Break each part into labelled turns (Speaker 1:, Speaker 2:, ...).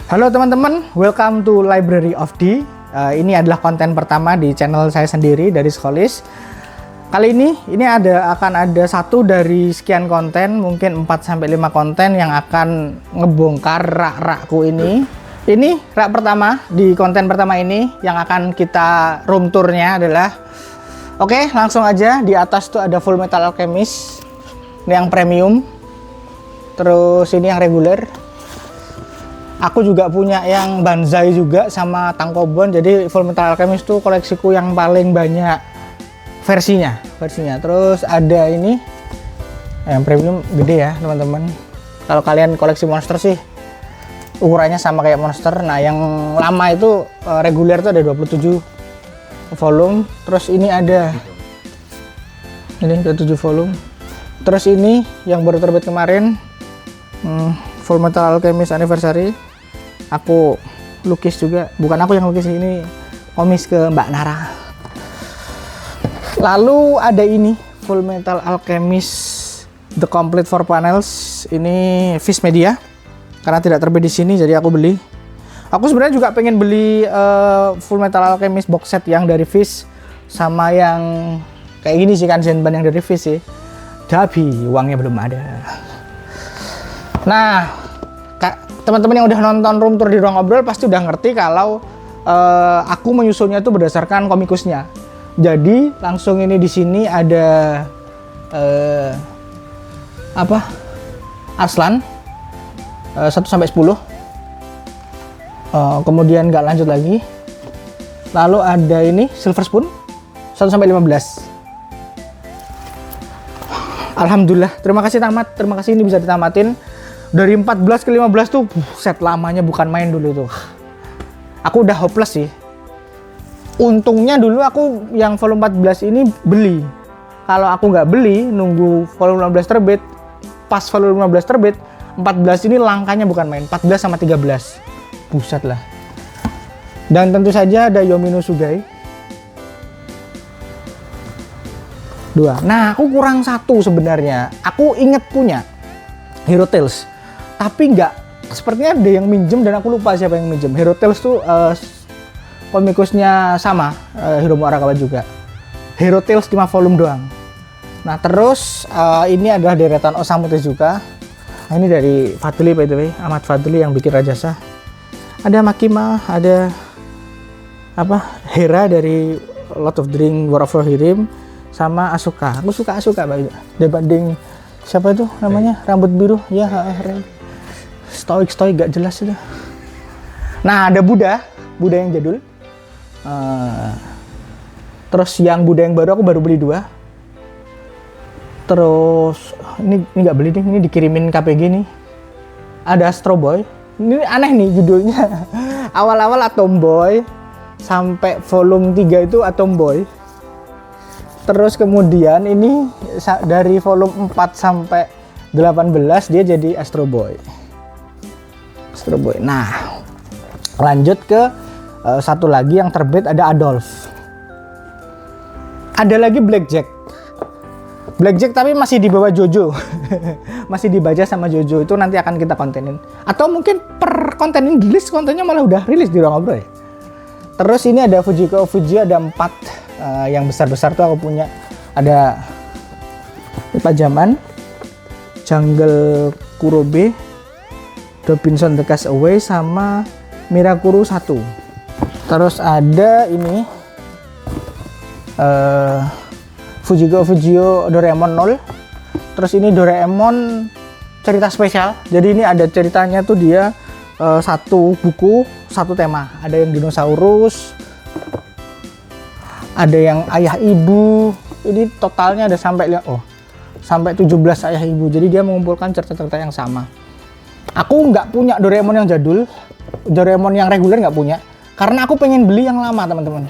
Speaker 1: Halo teman-teman, welcome to Library of D. Ini adalah konten pertama di channel saya sendiri dari Scholis. Kali ini akan ada satu dari sekian konten, mungkin 4-5 konten yang akan ngebongkar rak-rakku ini. Ini rak pertama di konten pertama ini yang akan kita room tournya adalah, oke, langsung aja. Di atas tuh ada Full Metal Alchemist, ini yang premium. Terus ini yang reguler. Aku juga punya yang Banzai juga sama Tankobon. Jadi Full Metal Alchemist tuh koleksiku yang paling banyak versinya. Terus ada ini yang premium gede ya teman-teman. Kalau kalian koleksi monster sih ukurannya sama kayak monster. Nah yang lama itu reguler tuh ada 27 volume. Terus ini ada 27 volume. Terus ini yang baru terbit kemarin, Full Metal Alchemist Anniversary. Aku lukis juga, bukan aku yang lukis, ini komis ke Mbak Nara. Lalu ada ini Full Metal Alchemist The Complete 4 Panels. Ini Viz Media karena tidak terbit di sini, jadi aku beli. Aku sebenarnya juga pengen beli Full Metal Alchemist box set yang dari Viz sama yang kayak gini sih kan, Zenban yang dari Viz sih, tapi uangnya belum ada. Nah, teman-teman yang udah nonton room tour di Ruang Ngobrol pasti udah ngerti kalau aku menyusunnya itu berdasarkan komikusnya. Jadi langsung ini di sini ada Arslan 1-10. Kemudian nggak lanjut lagi. Lalu ada ini Silver Spoon 1-15. Alhamdulillah, terima kasih tamat. Terima kasih ini bisa ditamatin. Dari 14 ke 15 tuh set lamanya bukan main dulu tuh. Aku udah hopeless sih. Untungnya dulu aku yang volume 14 ini beli. Kalau aku nggak beli, nunggu volume 15 terbit, pas volume 15 terbit, 14 ini langkanya bukan main. 14 sama 13. Buset lah. Dan tentu saja ada Yomino Sugai 2. Nah, aku kurang satu sebenarnya. Aku inget punya Hero Tales, tapi nggak, sepertinya ada yang minjem dan aku lupa siapa yang minjem. Hero Tales tuh komikusnya sama Hiromu Arakawa juga. Hero Tales 5 volume doang. Nah terus ini adalah deretan Osamu Tezuka. Nah, ini dari Fadli by the way, Ahmad Fadli yang bikin Rajasa. Ada Makima, ada Hera dari Lord of the Ring War of Rohirrim, sama Asuka. Aku suka Asuka dibanding siapa itu namanya, rambut biru ya, stoik gak jelas itu. Nah ada Buddha yang jadul. Terus yang Buddha yang baru aku baru beli 2. Terus ini nggak beli nih, ini dikirimin KPG nih. Ada Astro Boy. Ini aneh nih judulnya. Awal-awal Atom Boy sampai volume 3 itu Atom Boy. Terus kemudian ini dari volume 4 sampai 18 dia jadi Astro Boy. Nah, lanjut ke satu lagi yang terbit, ada Adolf. Ada lagi Blackjack tapi masih di bawah Jojo. Masih dibaca sama Jojo, itu nanti akan kita kontenin. Atau mungkin per konten ini rilis, kontennya malah udah rilis di Ruang Ngobrol ya. Terus ini ada Fujiko Fuji, ada 4 yang besar-besar tuh aku punya. Ada Pajaman, Jungle Kurobe, Robinson The Castaway, sama Mirakuru 1. Terus ada ini Fujio Doraemon 0. Terus ini Doraemon cerita spesial. Jadi ini ada ceritanya tuh dia satu buku, satu tema. Ada yang dinosaurus, ada yang ayah ibu. Ini totalnya ada sampai 17 ayah ibu. Jadi dia mengumpulkan cerita-cerita yang sama. Aku nggak punya Doraemon yang jadul, Doraemon yang reguler nggak punya, karena aku pengen beli yang lama teman-teman.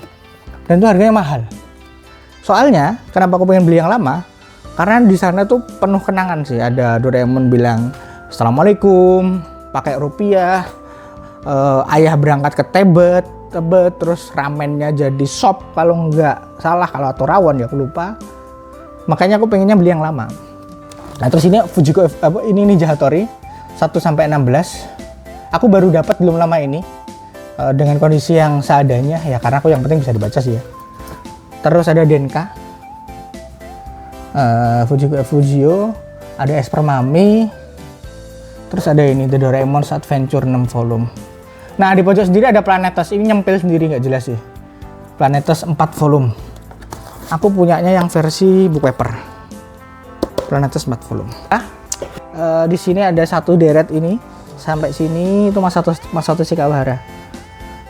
Speaker 1: Dan itu harganya mahal. Soalnya kenapa aku pengen beli yang lama? Karena di sana tuh penuh kenangan sih. Ada Doraemon bilang Assalamualaikum pakai rupiah, ayah berangkat ke Tebet, terus ramennya jadi sop kalau nggak salah, kalau atau rawon ya aku lupa. Makanya aku pengennya beli yang lama. Nah terus ini Fujiko ini Ninja Hattori 1-16. Aku baru dapat belum lama ini dengan kondisi yang seadanya ya, karena aku yang penting bisa dibaca sih ya. Terus ada Denka, Fujio, ada Esper Mami, terus ada ini The Doraemon's Adventure 6 volume. Nah di pojok sendiri ada Planetes, ini nyempil sendiri nggak jelas sih. Planetes 4 volume. Aku punyanya yang versi book paper. Planetes 4 volume. Di sini ada satu deret ini sampai sini itu Masato Shikawahara.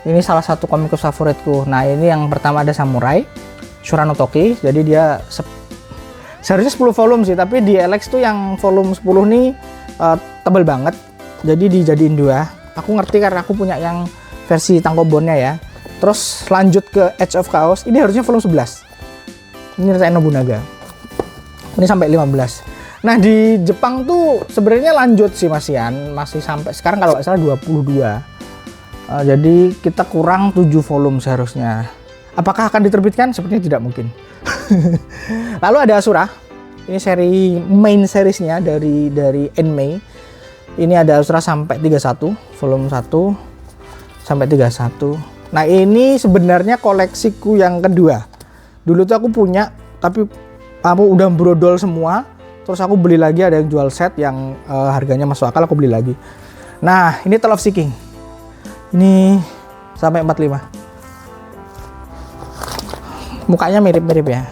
Speaker 1: Ini salah satu komikus favoritku. Nah ini yang pertama ada Samurai Shura no Toki, jadi dia seharusnya 10 volume sih, tapi di LX tuh yang volume 10 nih tebel banget, jadi dijadiin 2. Aku ngerti karena aku punya yang versi tankobonnya ya. Terus lanjut ke Edge of Chaos, ini harusnya volume 11. Ini Ryutai Nobunaga. Ini sampai 15. Nah di Jepang tuh sebenarnya lanjut sih masih sampai sekarang kalau nggak salah 22. Jadi kita kurang 7 volume seharusnya. Apakah akan diterbitkan? Sepertinya tidak mungkin. Lalu ada Asura. Ini seri main seriesnya dari Enmei. Ini ada Asura sampai 31, volume 1 sampai 31. Nah, ini sebenarnya koleksiku yang kedua. Dulu tuh aku punya, tapi aku udah brodol semua. Terus aku beli lagi, ada yang jual set yang harganya masuk akal, aku beli lagi. Nah, ini Tale of Seeking. Ini sampai 45. Mukanya mirip-mirip ya.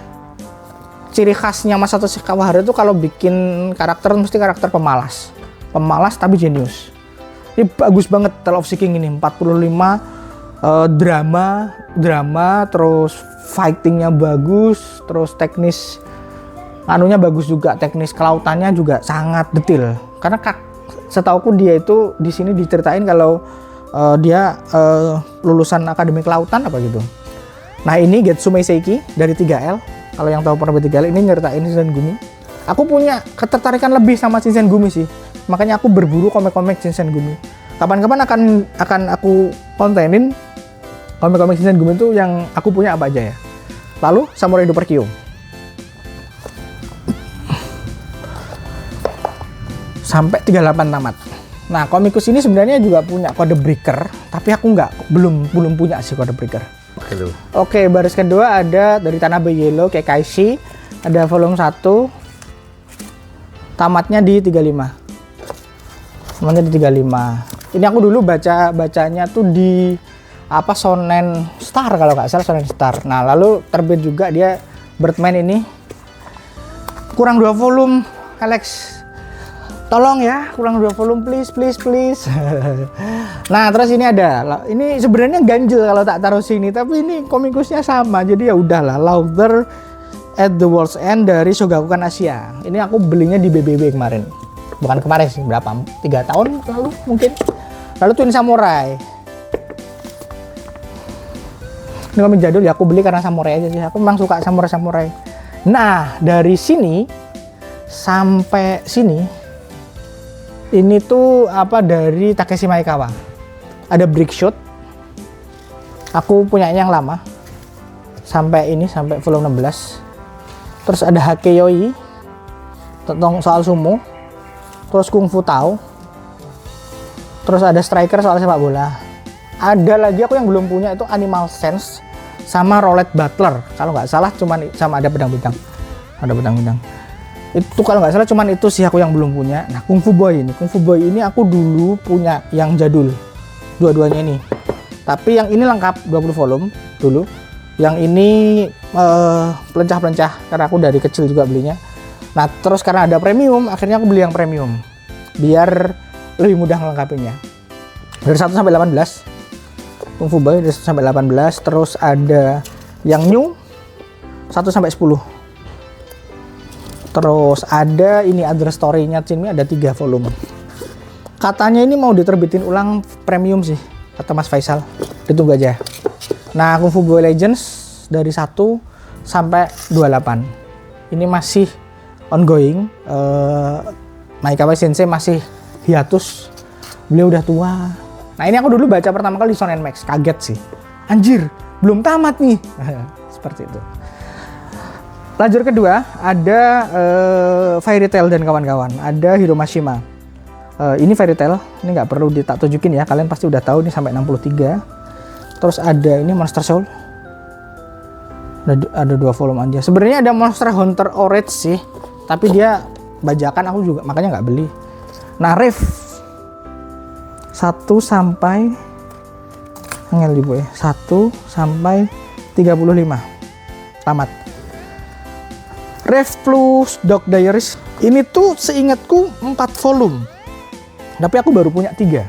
Speaker 1: Ciri khasnya Masato Shikawahara itu kalau bikin karakter mesti karakter pemalas tapi jenius. Ini bagus banget Tale of Seeking ini. 45 drama terus fightingnya bagus, terus teknis anunya bagus juga, teknis kelautannya juga sangat detail. Karena setauku dia itu di sini diceritain kalau dia lulusan Akademi Kelautan apa gitu. Nah ini Getsume Seiki dari 3L. Kalau yang tahu penerbit 3L ini nyertain Shinsengumi. Aku punya ketertarikan lebih sama Shinsengumi sih. Makanya aku berburu komik-komik Shinsengumi. Kapan-kapan akan aku kontenin komik-komik Shinsengumi itu yang aku punya apa aja ya. Lalu Samurai Super Kyo. Sampai 38 tamat. Nah komikus ini sebenarnya juga punya kode breaker, tapi aku belum punya sih kode breaker. Oke, baris kedua ada dari Tanabe Yellow Kekaishi, ada volume 1, tamatnya di 35. Tamatnya di 35. Ini aku dulu bacanya tuh di Shonen Star kalau nggak salah, Shonen Star. Nah, lalu terbit juga dia Birdman ini. Kurang 2 volume, Alex. Tolong ya, kurang 2 volume please. Nah, terus ini ada. Ini sebenarnya ganjil kalau tak taruh sini, tapi ini komikusnya sama. Jadi ya udahlah, Laughter at the World's End dari Shogakukan Asia. Ini aku belinya di BBB kemarin. Bukan kemarin sih, berapa? 3 tahun lalu mungkin. Lalu Twin Samurai. Ini komik jadul ya, aku beli karena samurai aja sih. Aku memang suka samurai. Nah, dari sini sampai sini ini tuh dari Takeshi Maekawa. Ada Brickshot. Aku punyanya yang lama. Sampai volume 16. Terus ada Hakeyoi tentang soal sumo. Terus Kung Fu Tao. Terus ada Striker soal sepak bola. Ada lagi aku yang belum punya itu Animal Sense sama Roulette Butler. Kalau nggak salah cuman sama ada pedang-pedang. Itu kalau nggak salah cuman itu sih aku yang belum punya. Nah Kung Fu Boy ini aku dulu punya yang jadul dua-duanya ini, tapi yang ini lengkap 20 volume dulu, yang ini pelencah-pelencah karena aku dari kecil juga belinya. Nah terus karena ada premium akhirnya aku beli yang premium biar lebih mudah melengkapinya. Dari 1 sampai 18 Kung Fu Boy dari 1 sampai 18. Terus ada yang new 1 sampai 10. Terus ada ini Other Story-nya Chinmi ada 3 volume. Katanya ini mau diterbitin ulang premium sih, kata Mas Faisal. Ditunggu aja. Nah, Kung Fu Boy Legends dari 1 sampai 28. Ini masih ongoing. Maekawa Sensei masih hiatus. Beliau udah tua. Nah, ini aku dulu baca pertama kali di Shonen Max. Kaget sih. Anjir, belum tamat nih. Seperti itu. Lajur kedua ada Fairy Tail dan kawan-kawan, ada Hiromashima. Ini Fairy Tail, ini nggak perlu tak tunjukin ya, kalian pasti udah tahu ini sampai 63. Terus ada ini Monster Soul, ada 2 volume aja. Sebenarnya ada Monster Hunter Orange sih, tapi dia bajakan, aku juga makanya nggak beli. Nah, Riff 1 sampai angel ibu ya, 1 sampai 35 tamat. Riff plus Dog Diaries ini tuh seingatku 4 volume, tapi aku baru punya 3.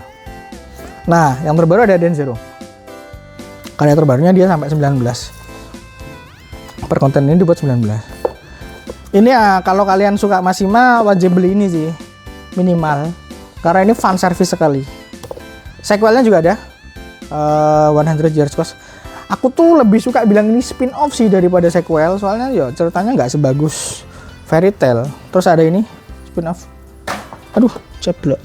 Speaker 1: Nah, yang terbaru ada Denzero, karya terbarunya dia sampai 19. Per konten ini dibuat 19. Ini ya, kalau kalian suka Mashima wajib beli ini sih, minimal, karena ini fan service sekali. Sequelnya juga ada, 100 Years Ghost. Aku tuh lebih suka bilang ini spin off sih daripada sequel, soalnya ya ceritanya nggak sebagus Fairy Tail. Terus ada ini spin off, aduh ceplok,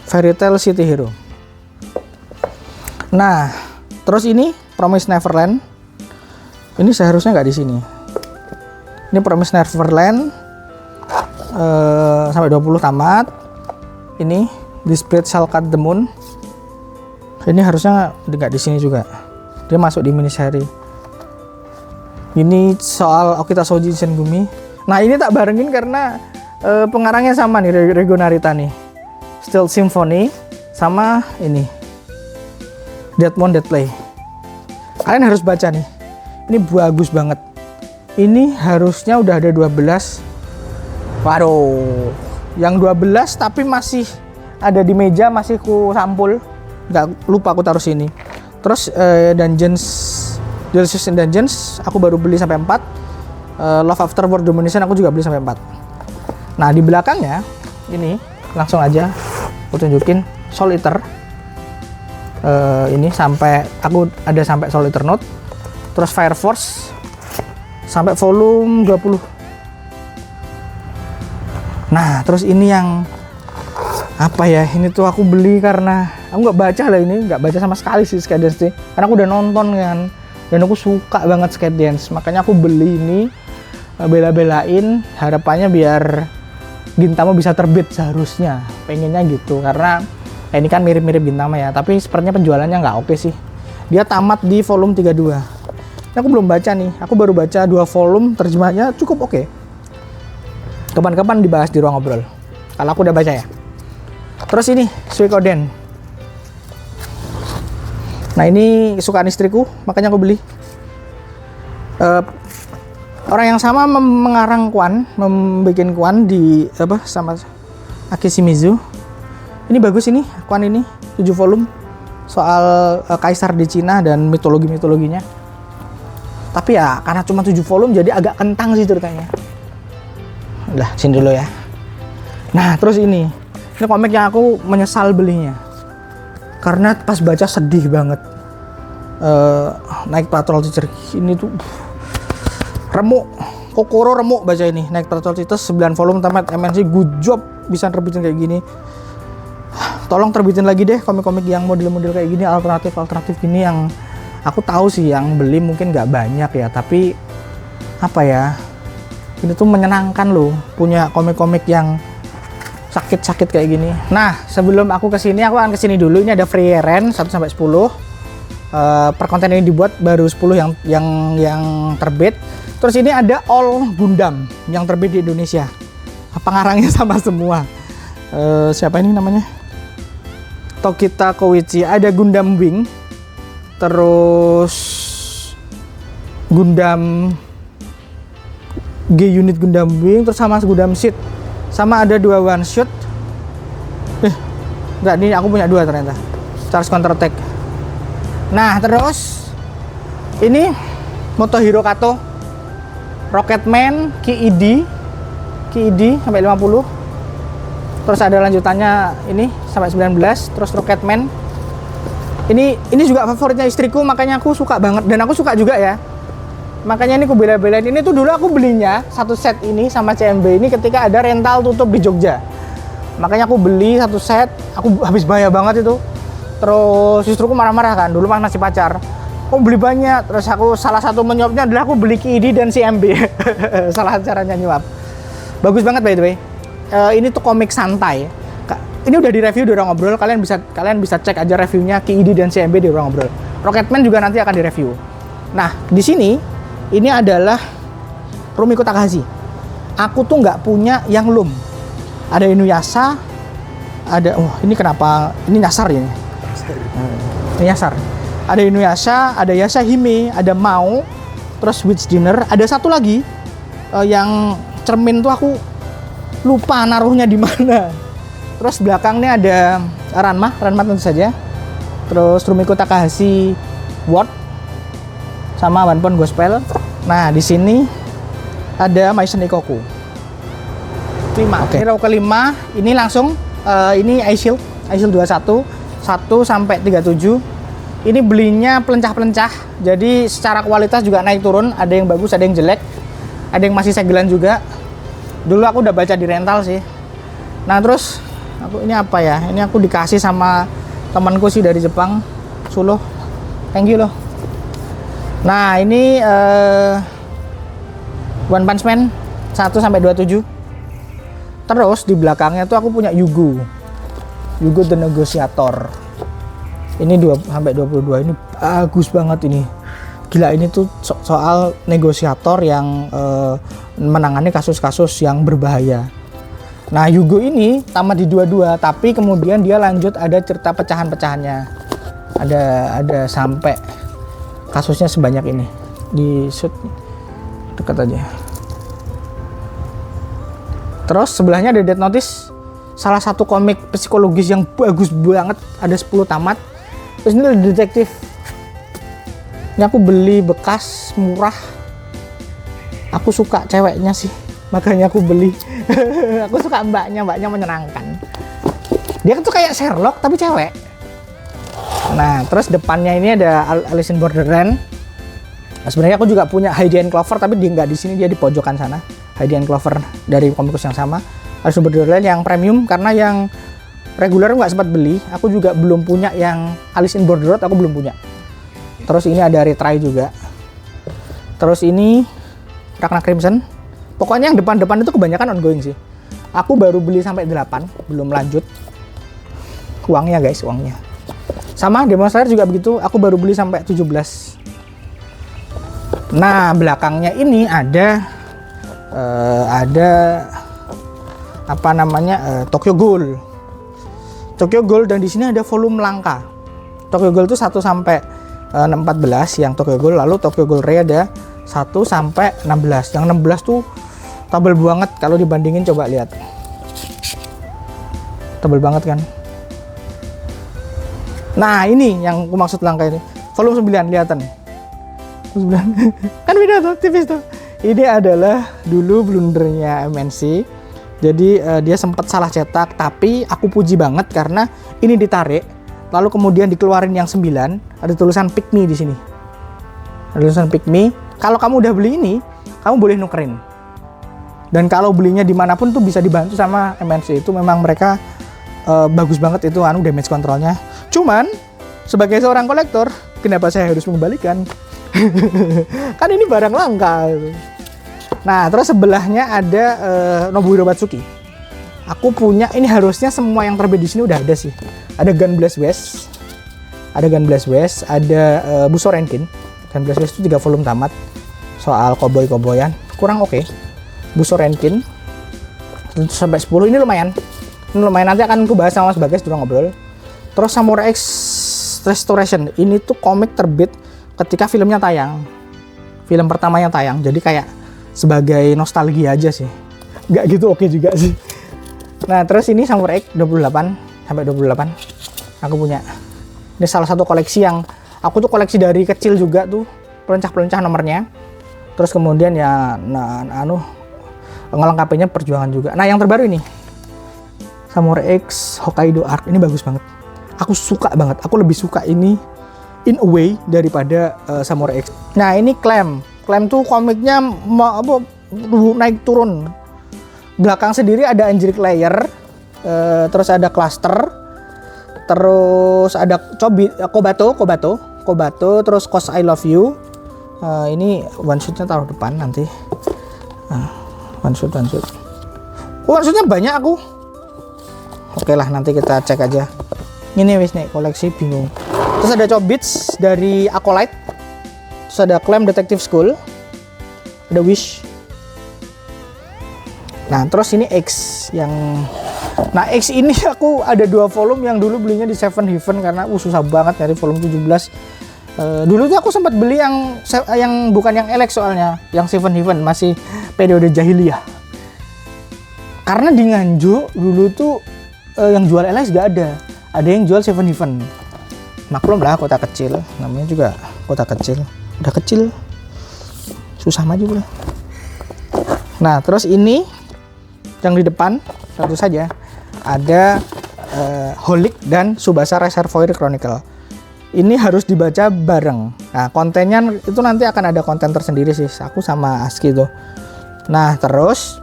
Speaker 1: Fairy Tail City Hero. Nah, terus ini Promise Neverland. Ini seharusnya nggak di sini. Ini Promise Neverland sampai 20 tamat. Ini The Spirit Shall Cut the Moon. Ini harusnya nggak di sini juga. Dia masuk di mini seri. Ini soal Okita Shoji Shingumi. Nah, ini tak barengin karena pengarangnya sama nih, Reigo Narita nih. Steel Symphony sama ini Deadmon Dead Play. Kalian harus baca nih. Ini bagus banget. Ini harusnya udah ada 12. Waduh, yang 12 tapi masih ada di meja, masih ku sampul. Nggak lupa aku taruh sini. Terus Dungeons, Delicious in Dungeons aku baru beli sampai 4. Love After World Domination aku juga beli sampai 4. Nah, di belakangnya ini langsung aja aku tunjukin Soul Eater. Ini sampai aku ada sampai Soul Eater Note. Terus Fire Force sampai volume 20. Nah, terus ini yang apa ya, ini tuh aku beli karena aku nggak baca lah, ini nggak baca sama sekali sih Skate Dance sih, karena aku udah nonton kan dan aku suka banget Skate Dance, makanya aku beli ini, bela-belain harapannya biar Gintama bisa terbit, seharusnya pengennya gitu, karena ini kan mirip-mirip Gintama ya, tapi sepertinya penjualannya nggak oke sih. Dia tamat di volume 32. Ini aku belum baca nih, aku baru baca 2 volume, terjemahnya cukup oke. Kapan-kapan dibahas di ruang ngobrol kalau aku udah baca ya. Terus ini Suikoden. Nah, ini kesukaan istriku, makanya aku beli. Orang yang sama mengarang Kwan, membuat Kwan di apa sama Aki Shimizu. Ini bagus ini, Kwan ini 7 volume soal kaisar di Cina dan mitologinya. Tapi ya karena cuma 7 volume jadi agak kentang sih ceritanya. Udah, sini dulu ya. Nah, terus ini komik yang aku menyesal belinya. Karena pas baca sedih banget. Naik Patrol Teacher ini tuh remuk, Kokoro remuk baca ini. Naik Patrol Teacher 9 volume tamat MNC, good job bisa terbitin kayak gini. Tolong terbitin lagi deh komik-komik yang model-model kayak gini, alternatif gini, yang aku tahu sih yang beli mungkin nggak banyak ya, tapi apa ya, ini tuh menyenangkan loh punya komik-komik yang sakit-sakit kayak gini. Nah, sebelum aku kesini, aku akan kesini dulu. Ini ada Frieren 1 sampai 10. Per konten ini dibuat baru 10 yang terbit. Terus ini ada All Gundam yang terbit di Indonesia. Pengarangnya sama semua. Siapa ini namanya? Tokita Koichi. Ada Gundam Wing. Terus Gundam G-Unit Gundam Wing, terus sama Gundam Seed. Sama ada 2 one shot. Enggak, ini aku punya 2 ternyata. Charge Counter Attack. Nah, terus ini Motohiro Kato, Rocketman, Ki-ID sampai 50. Terus ada lanjutannya ini sampai 19, terus Rocketman. Ini juga favoritnya istriku, makanya aku suka banget dan aku suka juga ya. Makanya ini aku bela-belain. Ini tuh dulu aku belinya satu set ini sama CMB ini ketika ada rental tutup di Jogja. Makanya aku beli satu set, aku habis bayar banget itu. Terus istriku marah-marah kan, dulu masih pacar. Aku beli banyak, terus aku salah satu menyuapnya adalah aku beli KID dan CMB. Salah caranya nyuap. Bagus banget by the way. ini tuh komik santai. Ini udah direview di Ruang Ngobrol, kalian bisa cek aja reviewnya KID dan CMB di Ruang Ngobrol. Rocketman juga nanti akan direview. Nah, di sini ini adalah Rumiko Takahashi. Aku tuh nggak punya yang loom. Ada Inuyasha, ada ini kenapa ini nyasar ya? Ini nyasar. Ada Inuyasha, ada Yashahime, ada Mao, terus Witch Dinner, ada satu lagi yang cermin tuh aku lupa naruhnya di mana. Terus belakangnya ada Ranma tentu saja. Terus Rumiko Takahashi Word sama One Punch Gospel. Nah, di sini ada Maison Ikkoku. 5. Okay. Hero kelima ini langsung ini Ice Shield 21 1 sampai 37. Ini belinya pelencah-pelencah. Jadi secara kualitas juga naik turun, ada yang bagus, ada yang jelek. Ada yang masih segelan juga. Dulu aku udah baca di rental sih. Nah, terus ini apa ya? Ini aku dikasih sama temanku sih dari Jepang, Sulo. Thank you loh. Nah, ini One Punch Man 1 sampai 27. Terus di belakangnya tuh aku punya Yugo The Negotiator. Ini 2 sampai 22. Ini bagus banget ini. Gila, ini tuh soal negosiator yang menangani kasus-kasus yang berbahaya. Nah, Yugo ini tamat di 22, tapi kemudian dia lanjut ada cerita pecahan-pecahannya. Ada sampai kasusnya sebanyak ini. Di shoot dekat aja. Terus sebelahnya ada Death Notice, salah satu komik psikologis yang bagus banget, ada 10 tamat. Terus ini ada detektif. Ini aku beli bekas, murah. Aku suka ceweknya sih, makanya aku beli. Aku suka mbaknya menyenangkan. Dia tuh kayak Sherlock tapi cewek. Nah, terus depannya ini ada Alice in Borderland. Nah, sebenarnya aku juga punya Heidi and Clover, tapi dia nggak di sini, dia di pojokan sana. Heidi and Clover dari komikus yang sama. Alice in Borderland yang premium, karena yang reguler nggak sempat beli. Aku juga belum punya yang Alice in Borderland, aku belum punya. Terus ini ada retry juga. Terus ini Ragnar Crimson. Pokoknya yang depan-depan itu kebanyakan ongoing sih. Aku baru beli sampai 8, belum lanjut. Uangnya guys, uangnya. Sama Demon Slayer juga begitu, aku baru beli sampai 17. Nah, belakangnya ini ada apa namanya? Tokyo Ghoul. Tokyo Ghoul, dan di sini ada volume langka. Tokyo Ghoul itu 1 sampai 14 yang Tokyo Ghoul, lalu Tokyo Ghoul Re ada 1 sampai 16. Yang 16 tuh tebel banget kalau dibandingin, coba lihat. Tebel banget kan? Nah, ini yang aku maksud langka ini. Volume 9 kelihatan. Volume 9. Kan beda tuh, tipis tuh. Ini adalah dulu blundernya MNC. Jadi dia sempat salah cetak, tapi aku puji banget karena ini ditarik, lalu kemudian dikeluarin yang 9, ada tulisan Pick Me di sini. Ada tulisan Pick Me. Kalau kamu udah beli ini, kamu boleh nukerin. Dan kalau belinya dimanapun tuh bisa dibantu sama MNC. Itu memang mereka bagus banget itu damage controlnya. Cuman sebagai seorang kolektor, kenapa saya harus mengembalikan? Kan ini barang langka. Nah, terus sebelahnya ada Nobuhiro Batsuki. Aku punya, ini harusnya semua yang terbit di sini udah ada sih. Ada Gunblast West, ada Busou Renkin. Gunblast West itu 3 volume tamat. Soal koboi-koboyan, kurang oke. Busou Renkin 1 sampai 10 ini lumayan. Nanti akan aku bahas sama Mas Bagas di Ruang Ngobrol. Terus Samurai X Restoration, ini tuh komik terbit ketika filmnya tayang. Film pertamanya tayang, jadi kayak sebagai nostalgia aja sih. Nggak gitu oke juga sih. Nah, terus ini Samurai X 28 sampai 28. Aku punya. Ini salah satu koleksi yang aku tuh koleksi dari kecil juga tuh, pelencah-pelencah nomornya. Terus kemudian ya ngelengkapinya perjuangan juga. Nah, yang terbaru ini Samurai X Hokkaido Arc, ini bagus banget. Aku suka banget. Aku lebih suka ini in a way daripada Samurai X. Nah, ini Clamp tuh komiknya naik turun. Belakang sendiri ada Angelic Layer, terus ada Cluster, terus ada Kobato, terus Cause I Love You. Ini one shotnya taruh depan nanti. One shot. Oh, maksudnya banyak aku. Oke lah, nanti kita cek aja. Ini wis nih koleksi bingung. Terus ada Chobits dari Acolyte. Terus ada Clam Detective School. Ada Wish. Nah, terus ini X yang X ini aku ada 2 volume yang dulu belinya di Seven Heaven karena susah banget nyari volume 17. Dulu tuh aku sempat beli yang bukan yang LX soalnya, yang Seven Heaven masih periode jahiliyah. Karena di Nganjuk dulu tuh yang jual LX gak ada. Ada yang jual Seven Heaven. Maklum lah, kota kecil, namanya juga kota kecil. Udah kecil, susah maju lah. Nah, terus ini yang di depan tentu saja ada Holic dan Tsubasa Reservoir Chronicle. Ini harus dibaca bareng. Nah, kontennya itu nanti akan ada konten tersendiri sih, aku sama Aski tuh. Nah, terus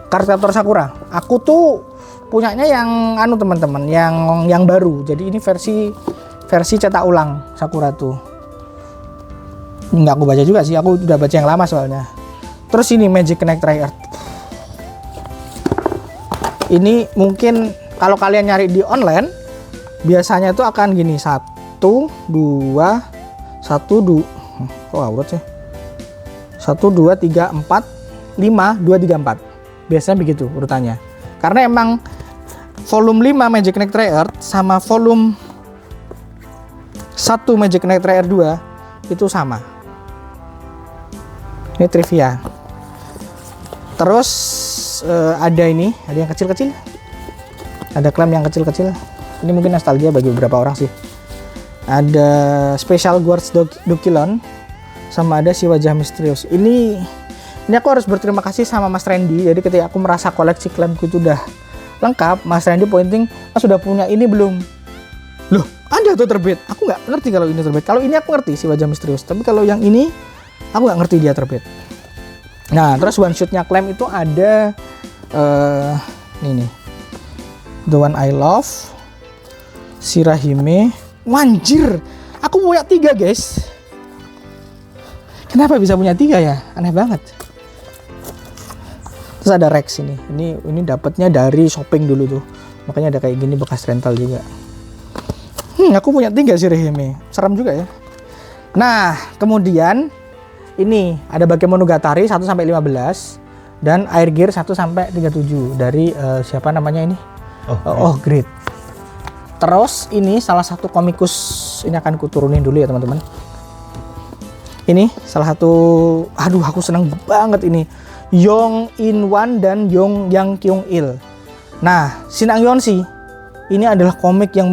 Speaker 1: Cardcaptor Sakura. Aku tuh punyanya yang teman-teman, yang baru. Jadi ini versi cetak ulang Sakura tuh. Nggak aku baca juga sih, aku udah baca yang lama soalnya. Terus ini Magic Knight Tri-Earth. Ini mungkin kalau kalian nyari di online biasanya itu akan gini, 1 2 kok urut sih, 1 2 3 4 5 2 3 4, biasanya begitu urutannya. Karena emang volume 5 Magic Knight Tri-Earth sama volume 1 Magic Knight Tri-Earth 2 itu sama. Ini trivia. Terus ada yang kecil-kecil, ada Clam yang kecil-kecil. Ini mungkin nostalgia bagi beberapa orang sih. Ada Special Guards Dokilon sama ada si Wajah Misterius. Ini aku harus berterima kasih sama Mas Randy. Jadi ketika aku merasa koleksi Clamku itu udah lengkap, Mas Randy pointing, sudah punya ini belum? Loh, ada tuh terbit. Aku nggak ngerti kalau ini terbit. Kalau ini aku ngerti si Wajah Misterius. Tapi kalau yang ini aku nggak ngerti dia terbit. Nah, terus one shotnya Clam itu ada ini nih, The One I Love, Shirahime. Wanjir, aku punya 3 guys. Kenapa bisa punya 3 ya? Aneh banget. Terus ada Rex ini dapatnya dari shopping dulu tuh, makanya ada kayak gini bekas rental juga. Aku punya 3 Shirahime, serem juga ya. Nah, kemudian ini ada Bakemonogatari 1 sampai 15 dan Air Gear 1 sampai 37 dari siapa namanya ini? Oh, Great. Terus ini salah satu komikus, ini akan kuturunin dulu ya teman-teman. Ini salah satu, aduh aku seneng banget ini, Yong In-wan dan Yang Kyung-il. Nah, Shin Ang-yeon-si ini adalah komik yang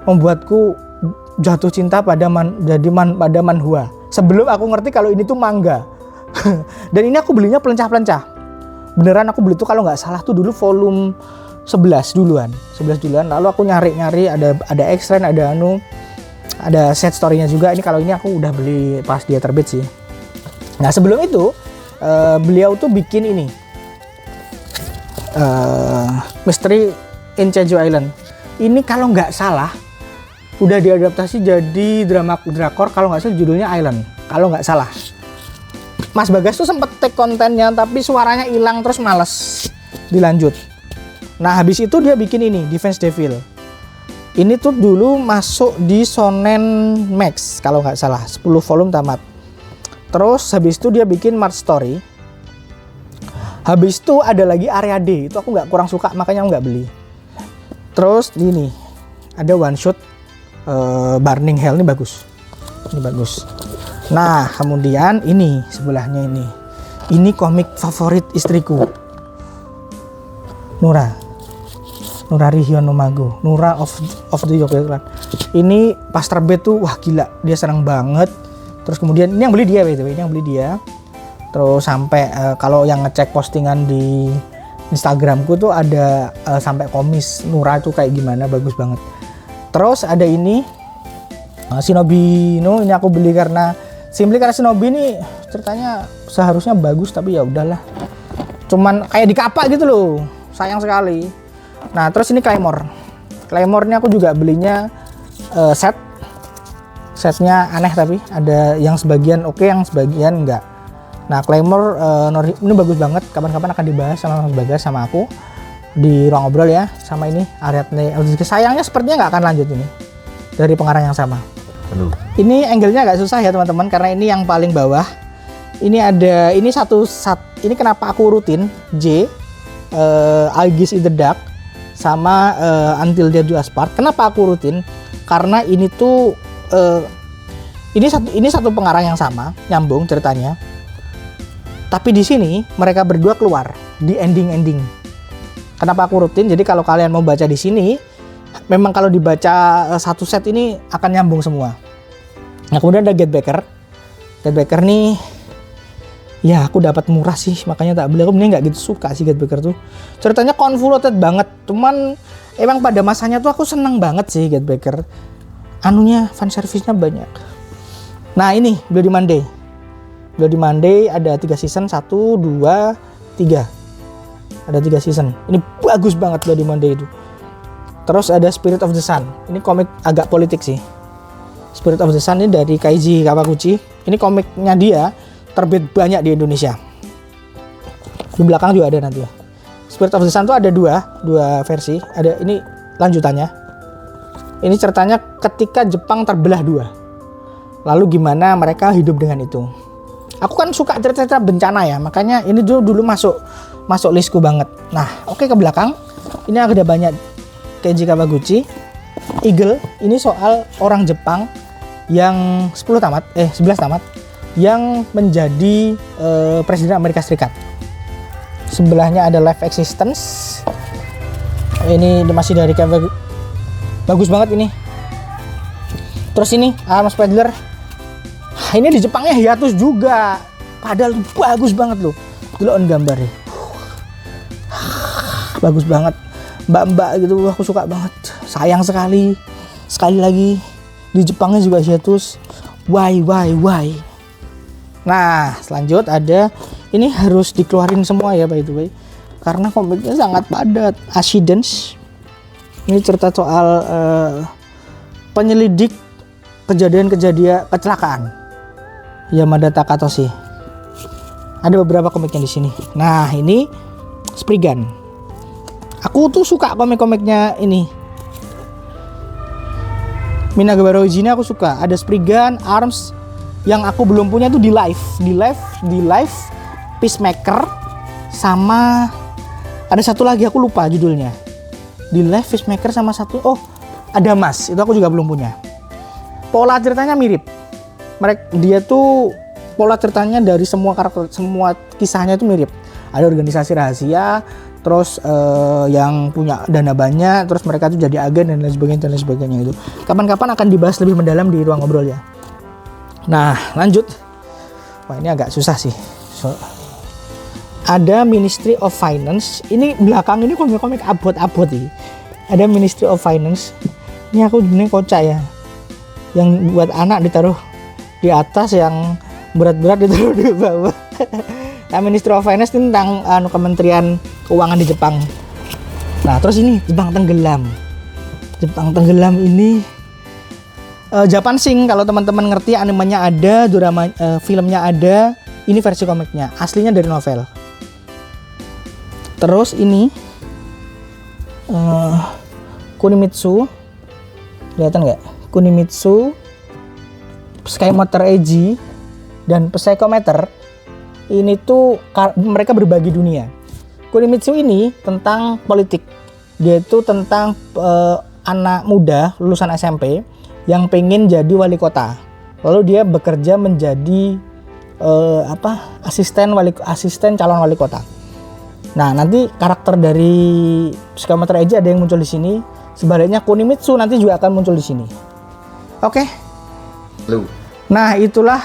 Speaker 1: membuatku jatuh cinta pada manhwa. Sebelum aku ngerti kalau ini tuh manga. Dan ini aku belinya pelencah-pelencah. Beneran aku beli tuh kalau nggak salah tuh dulu volume 11 duluan. Lalu aku nyari ada X-Ren, ada set story-nya juga. Ini kalau ini aku udah beli pas dia terbit sih. Nah, sebelum itu beliau tuh bikin ini. Mystery in Jeju Island. Ini kalau nggak salah udah diadaptasi jadi drama drakor, kalau nggak salah judulnya Island, kalau nggak salah. Mas Bagas tuh sempet take kontennya tapi suaranya hilang terus males dilanjut. Nah, habis itu dia bikin ini Defense Devil. Ini tuh dulu masuk di Shonen Max kalau nggak salah, 10 volume tamat. Terus habis itu dia bikin Mart Story. Habis itu ada lagi Area D, itu aku kurang suka makanya aku nggak beli. Terus ini ada one shot Burning Hell, ini bagus. Nah, kemudian ini sebelahnya ini komik favorit istriku, Nura Rihion no Mago, Nura of the Yokai Clan. Ini pas terbit tuh wah gila, dia senang banget. Terus kemudian ini yang beli dia, Terus sampai kalau yang ngecek postingan di Instagramku tuh ada sampai komis Nura tuh kayak gimana, bagus banget. Terus ada ini Shinobi no, ini aku beli karena Shinobi ini ceritanya seharusnya bagus tapi ya udahlah. Cuman kayak di kapak gitu loh. Sayang sekali. Nah, terus ini Claymore. Claymore ini aku juga belinya setnya aneh, tapi ada yang sebagian oke, yang sebagian enggak. Nah, Claymore ini bagus banget. Kapan-kapan akan dibahas sama Mas Bagas sama aku di ruang ngobrol ya. Sama ini Ariadne LZG. Sayangnya sepertinya nggak akan lanjut ini dari pengarang yang sama.
Speaker 2: Aduh. Ini
Speaker 1: angle-nya agak susah ya teman-teman, karena ini yang paling bawah. Ini ada ini ini kenapa aku rutin J, Algis in the Dark sama Until Death Do Us Part. Kenapa aku rutin? Karena ini tuh ini satu pengarang yang sama, nyambung ceritanya. Tapi di sini mereka berdua keluar di ending. Kenapa aku rutin? Jadi kalau kalian mau baca di sini, memang kalau dibaca satu set ini akan nyambung semua. Nah, kemudian ada Get Backer. Get Backer nih, ya aku dapat murah sih, makanya tak beli. Aku bener nggak gitu suka sih Get Backer tuh. Ceritanya convoluted banget, cuman emang pada masanya tuh aku seneng banget sih Get Backer. Anunya, fan service-nya banyak. Nah ini Bloody Monday. Bloody Monday ada 3 season, 1, 2, 3. Ada 3 season. Ini bagus banget Bloody Monday itu. Terus ada Spirit of the Sun. Ini komik agak politik sih. Spirit of the Sun ini dari Kaiji Kawaguchi. Ini komiknya dia terbit banyak di Indonesia. Di belakang juga ada nanti ya. Spirit of the Sun tuh ada dua versi. Ada ini lanjutannya. Ini ceritanya ketika Jepang terbelah dua. Lalu gimana mereka hidup dengan itu. Aku kan suka cerita-cerita bencana ya, makanya ini dulu masuk listku banget. Nah, oke, ke belakang. Ini ada banyak Keiji Kawaguchi. Eagle, ini soal orang Jepang yang 11 tamat yang menjadi presiden Amerika Serikat. Sebelahnya ada Life Existence. Ini masih dari Kawaguchi. Bagus banget ini. Terus ini Arms Paddler. Ini di Jepangnya hiatus juga. Padahal bagus banget loh. Dulu on gambarnya. Bagus banget. Mbak-mbak gitu aku suka banget. Sayang sekali. Sekali lagi di Jepangnya juga hiatus. Why? Nah, selanjut ada ini harus dikeluarin semua ya by the way. Karena komiknya sangat padat. Accidents. Ini cerita soal penyelidik kejadian-kejadian kecelakaan. Yamada Takatoshi. Ada beberapa komiknya di sini. Nah, ini Spriggan. Aku tuh suka komik-komiknya ini. Minagawa Roji ini aku suka. Ada Spriggan, Arms. Yang aku belum punya tuh di Life, Peacemaker, sama ada satu lagi aku lupa judulnya. Di Life, Peacemaker sama satu, ada Mas. Itu aku juga belum punya. Pola ceritanya mirip. Dia tuh pola ceritanya dari semua karakter, semua kisahnya itu mirip. Ada organisasi rahasia, terus yang punya dana banyak, terus mereka tuh jadi agen dan lain sebagainya itu. Kapan-kapan akan dibahas lebih mendalam di ruang ngobrol ya. Nah, lanjut. Wah, ini agak susah sih. Ada Ministry of Finance. Ini belakang ini komik-komik abot-abot ini. Ada Ministry of Finance. Ini aku bener kocak ya. Yang buat anak ditaruh di atas, yang berat-berat ditaruh di bawah. Nah, Ministry of Finance ini tentang Kementerian Keuangan di Jepang. Nah, terus ini Jepang Tenggelam. Jepang Tenggelam ini Japan Sing, kalau teman-teman ngerti, animenya ada, drama filmnya ada. Ini versi komiknya, aslinya dari novel. Terus ini Kunimitsu, kelihatan nggak? Kunimitsu, Skymotor Eiji, dan Psychometer. Ini tuh mereka berbagi dunia. Kunimitsu ini tentang politik. Dia itu tentang anak muda lulusan SMP yang pengen jadi wali kota. Lalu dia bekerja menjadi asisten calon wali kota. Nah, nanti karakter dari Skymotor Eiji ada yang muncul di sini. Sebaliknya Kunimitsu nanti juga akan muncul di sini. Oke. Nah, itulah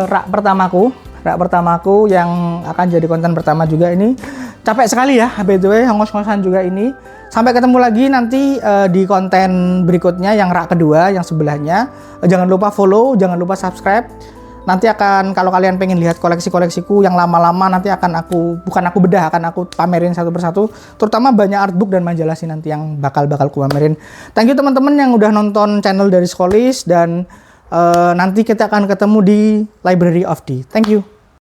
Speaker 1: rak pertamaku yang akan jadi konten pertama juga ini. Capek sekali ya, by the way, hangos-ngosan juga ini. Sampai ketemu lagi nanti di konten berikutnya yang rak kedua, yang sebelahnya. Jangan lupa follow, jangan lupa subscribe. Nanti akan, kalau kalian pengen lihat koleksi-koleksiku yang lama-lama, nanti akan bukan aku bedah, akan aku pamerin satu persatu. Terutama banyak artbook dan majalah sih nanti yang bakal ku pamerin. Thank you teman-teman yang udah nonton channel dari Scholis, dan nanti kita akan ketemu di Library of D. Thank you.